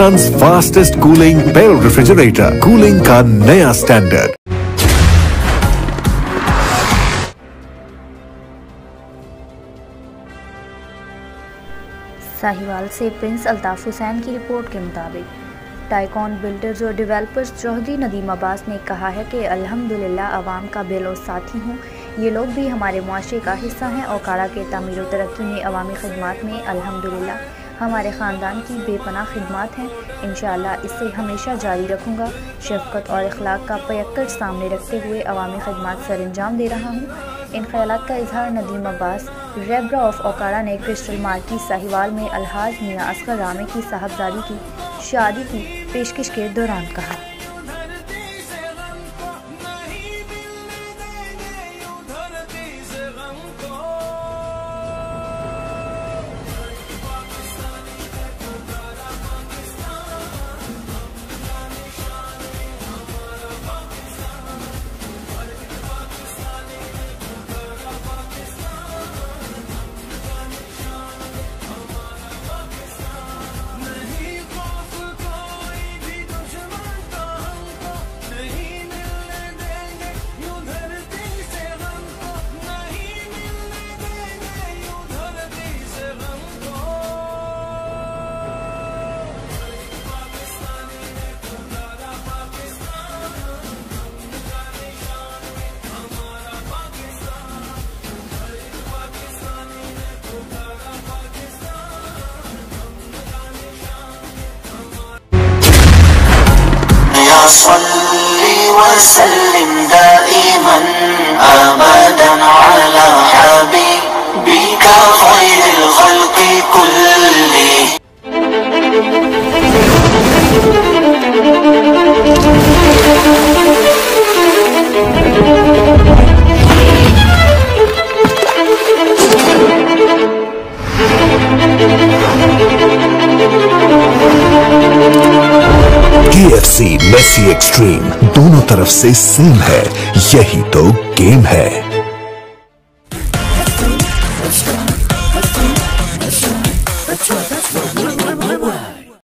हिंदुस्तान्स fastest cooling barrel refrigerator, cooling का नया standard. Sahiwal से प्रिंस अल्ताफ हुसैन की रिपोर्ट के मुताबिक टाइकॉन बिल्डर्स और डेवलपर्स चौधरी नदीम अब्बास ने कहा है कि अल्हम्दुलिल्लाह अवाम का दिल और साथी हूँ। ये लोग भी हमारे मुआशरे का हिस्सा हैं। ओकाड़ा के तामीर व तरक्की में अवामी खिदमात में अल्हम्दुलिल्लाह हमारे ख़ानदान की बेपनाह खिदमात हैं। इंशाअल्लाह इसे हमेशा जारी रखूँगा। शफ़क़त और अखलाक का पैकट सामने रखते हुए अवामी खिदमात सर अंजाम दे रहा हूँ। इन ख्यालात का इजहार नदीम अब्बास रेबरा ऑफ ओकाड़ा ने क्रिस्टल मार्केट साहिवाल में अलहाज मियाँ असगर रामे की साहबजादी की शादी की पेशकश के दौरान कहा। सल्ली वसल्लिम दाइमन अबदन अला हबीबिका खैरिल खल्क़ि कुल्ली। KFC मेसी एक्सट्रीम दोनों तरफ से सेम है, यही तो गेम है।